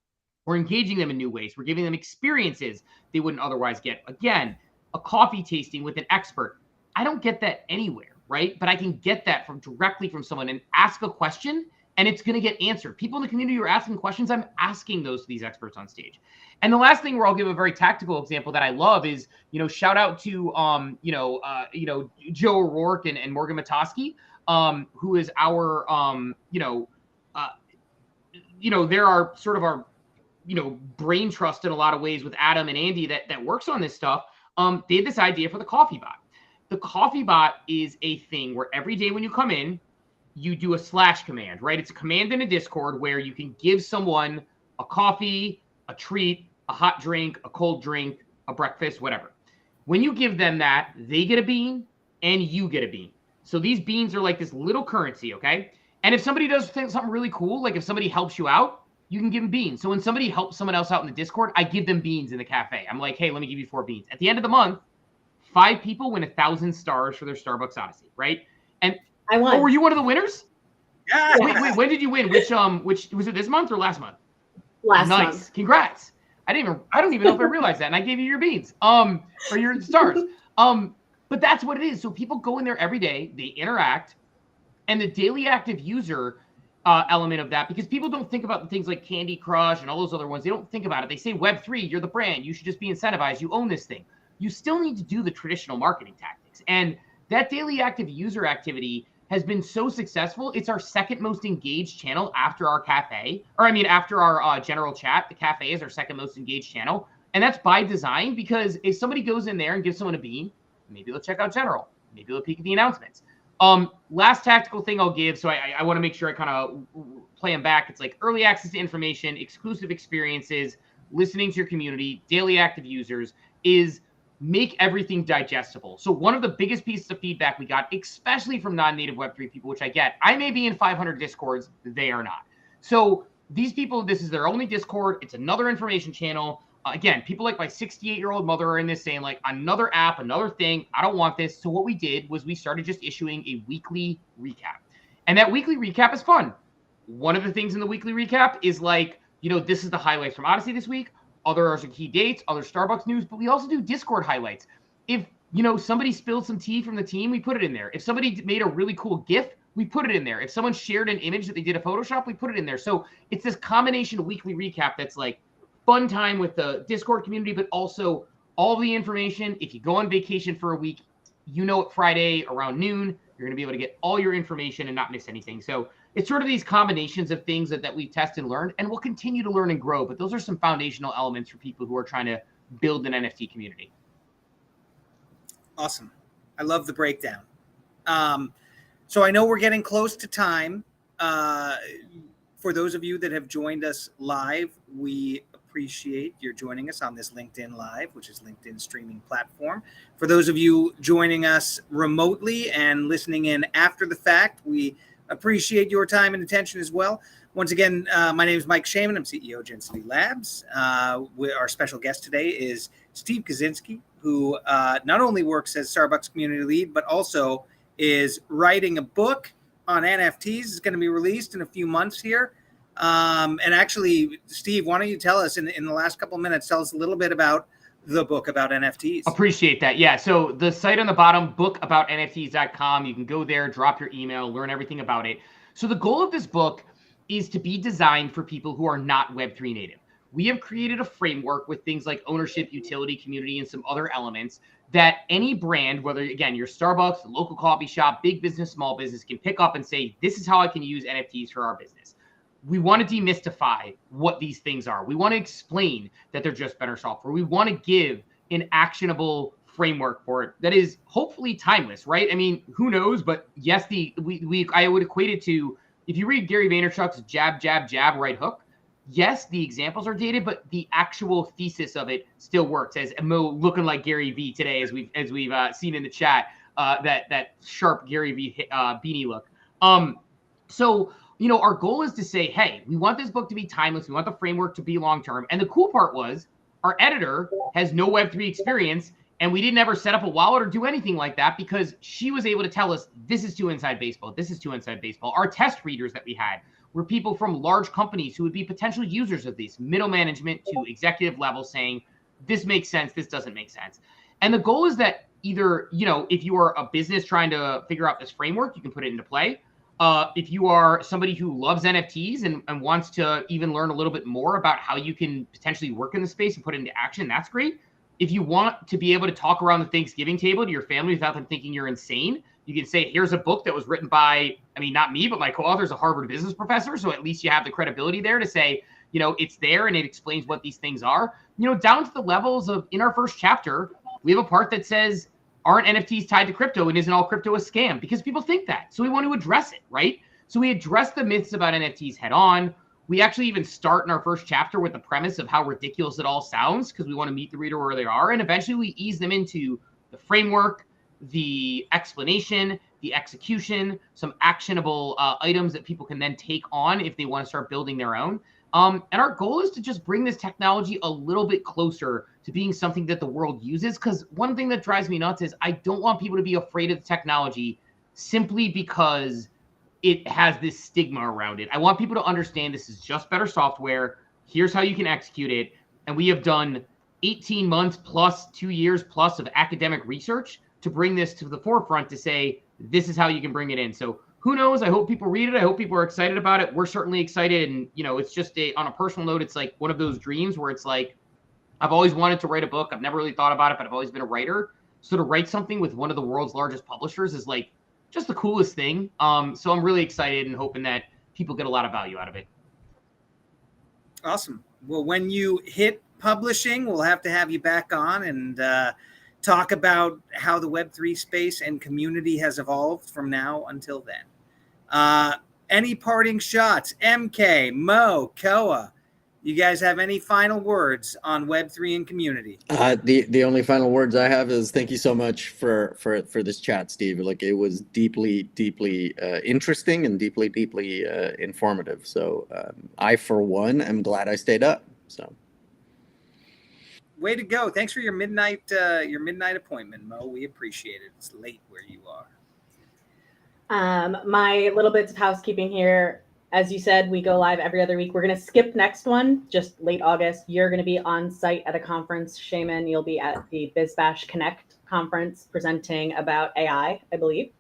We're engaging them in new ways. We're giving them experiences they wouldn't otherwise get. Again, a coffee tasting with an expert. I don't get that anywhere, right? But I can get that directly from someone and ask a question and it's going to get answered. People in the community are asking questions. I'm asking those to these experts on stage. And the last thing where I'll give a very tactical example that I love is, shout out to, Joe O'Rourke and Morgan Metosky, who is our, there are sort of our, brain trust in a lot of ways with Adam and Andy that works on this stuff. They had this idea for the coffee bot. The coffee bot is a thing where every day when you come in, you do a / command, right? It's a command in a Discord where you can give someone a coffee, a treat, a hot drink, a cold drink, a breakfast, whatever. When you give them that, they get a bean and you get a bean. So these beans are like this little currency, okay? And if somebody does something really cool, like if somebody helps you out, you can give them beans. So when somebody helps someone else out in the Discord, I give them beans in the cafe. I'm like, hey, let me give you 4 beans. At the end of the month, 5 people win 1,000 stars for their Starbucks Odyssey, right? And
I won.
oh, were you one of the winners?
Yeah.
Wait, when did you win? Which was it, this month or last month?
Last
Nice.
month.
Congrats. I don't even know if I realized that. And I gave you your beans. Or your stars. But that's what it is. So people go in there every day, they interact, and the daily active user element of that, because people don't think about the things like Candy Crush and all those other ones. They don't think about it. They say Web3, you're the brand. You should just be incentivized. You own this thing. You still need to do the traditional marketing tactics. And that daily active user activity has been so successful. It's our second most engaged channel after our cafe, after our general chat. The cafe is our second most engaged channel. And that's by design, because if somebody goes in there and gives someone a bean, maybe they'll check out general. Maybe they'll peek at the announcements. Last tactical thing I'll give, so I want to make sure I kind of play them back. It's like early access to information, exclusive experiences, listening to your community, daily active users, is make everything digestible. So one of the biggest pieces of feedback we got, especially from non-native Web3 people, which I get, I may be in 500 Discords, they are not. So these people, this is their only Discord. It's another information channel. Again, people like my 68-year-old mother are in this saying like, another app, another thing, I don't want this. So what we did was we started just issuing a weekly recap. And that weekly recap is fun. One of the things in the weekly recap is like, this is the highlights from Odyssey this week. Other are some key dates, other Starbucks news, but we also do Discord highlights. If, somebody spilled some tea from the team, we put it in there. If somebody made a really cool GIF, we put it in there. If someone shared an image that they did a Photoshop, we put it in there. So it's this combination of weekly recap that's like fun time with the Discord community, but also all the information. If you go on vacation for a week, Friday around noon, you're going to be able to get all your information and not miss anything. So it's sort of these combinations of things that we test and learn, and we'll continue to learn and grow. But those are some foundational elements for people who are trying to build an NFT community.
Awesome. I love the breakdown. So I know we're getting close to time. For those of you that have joined us live, we appreciate your joining us on this LinkedIn Live, which is LinkedIn streaming platform. For those of you joining us remotely and listening in after the fact, we appreciate your time and attention as well. Once again, my name is Mike Schaiman. I'm CEO of Gensity Labs. Our special guest today is Steve Kaczynski, who not only works as Starbucks community lead, but also is writing a book on NFTs. It's going to be released in a few months here. And actually, Steve, why don't you tell us in the last couple of minutes, tell us a little bit about the book about NFTs.
Appreciate that. Yeah. So the site on the bottom, bookaboutnfts.com, you can go there, drop your email, learn everything about it. So the goal of this book is to be designed for people who are not Web3 native. We have created a framework with things like ownership, utility, community, and some other elements that any brand, whether, again, your Starbucks, local coffee shop, big business, small business, can pick up and say, this is how I can use NFTs for our business. We want to demystify what these things are. We want to explain that they're just better software. We want to give an actionable framework for it that is hopefully timeless, right? I mean, who knows? But yes, I would equate it to, if you read Gary Vaynerchuk's jab, jab, jab, right hook, yes, the examples are dated, but the actual thesis of it still works. As Mo looking like Gary V today, as we've seen in the chat, that sharp Gary V beanie look. So our goal is to say, hey, we want this book to be timeless. We want the framework to be long-term. And the cool part was our editor has no Web3 experience, and we didn't ever set up a wallet or do anything like that because she was able to tell us, this is too inside baseball. This is too inside baseball. Our test readers that we had were people from large companies who would be potential users of these, middle management to executive level, saying, this makes sense, this doesn't make sense. And the goal is that either, if you are a business trying to figure out this framework, you can put it into play. If you are somebody who loves NFTs and wants to even learn a little bit more about how you can potentially work in the space and put it into action, that's great. If you want to be able to talk around the Thanksgiving table to your family without them thinking you're insane, you can say, here's a book that was written by, not me, but my co-author is a Harvard business professor. So at least you have the credibility there to say, it's there and it explains what these things are, down to the levels of, in our first chapter, we have a part that says, aren't NFTs tied to crypto and isn't all crypto a scam? Because people think that. So we want to address it, right? So we address the myths about NFTs head on. We actually even start in our first chapter with the premise of how ridiculous it all sounds because we want to meet the reader where they are. And eventually we ease them into the framework, the explanation, the execution, some actionable items that people can then take on if they want to start building their own. And our goal is to just bring this technology a little bit closer to being something that the world uses. Because one thing that drives me nuts is I don't want people to be afraid of the technology simply because it has this stigma around it. I want people to understand this is just better software. Here's how you can execute it. And we have done 18 months plus 2 years plus of academic research to bring this to the forefront to say, this is how you can bring it in. So who knows? I hope people read it. I hope people are excited about it. We're certainly excited. And, it's just on a personal note, it's like one of those dreams where it's like, I've always wanted to write a book. I've never really thought about it, but I've always been a writer. So to write something with one of the world's largest publishers is like just the coolest thing. So I'm really excited and hoping that people get a lot of value out of it.
Awesome. Well, when you hit publishing, we'll have to have you back on and talk about how the Web3 space and community has evolved from now until then. Any parting shots? MK, Mo, Koa, you guys have any final words on Web3 and community?
The only final words I have is thank you so much for this chat, Steve. Like, it was deeply interesting and deeply informative. So I, for one, am glad I stayed up. So.
Way to go. Thanks for your midnight appointment, Mo. We appreciate it. It's late where you are.
My little bits of housekeeping here. As you said, we go live every other week. We're going to skip next one, just late August. You're going to be on site at a conference. Schaiman, you'll be at the BizBash Connect conference presenting about AI, I believe.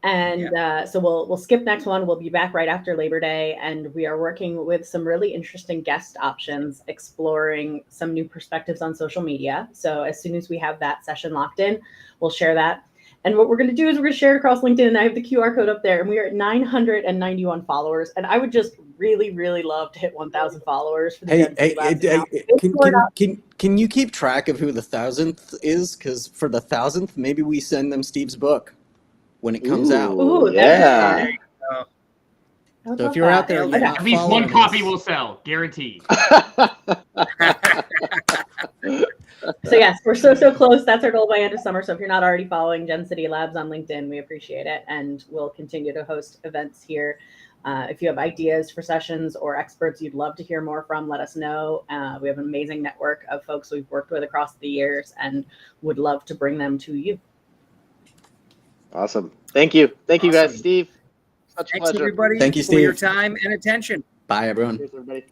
And so we'll skip next one. We'll be back right after Labor Day, and we are working with some really interesting guest options, exploring some new perspectives on social media. So as soon as we have that session locked in, we'll share that. And what we're going to do is we're going to share it across LinkedIn, and I have the QR code up there, and we are at 991 followers. And I would just really, really love to hit 1,000 followers for the
Can you keep track of who the 1,000th is? Because for the 1,000th, maybe we send them Steve's book when it comes out.
Ooh,
yeah.
So if you're out there,
Okay.
At least one copy will sell, guaranteed.
So yes, we're so close. That's our goal by end of summer. So if you're not already following Gen City Labs on LinkedIn, we appreciate it. And we'll continue to host events here. If you have ideas for sessions or experts you'd love to hear more from, let us know. We have an amazing network of folks we've worked with across the years and would love to bring them to you.
Awesome. Thank you. Thank you guys, Steve. Such a
Thanks,
pleasure.
everybody,
Thank you,
for your
Steve.
time and attention.
Bye, everyone.
Cheers, everybody.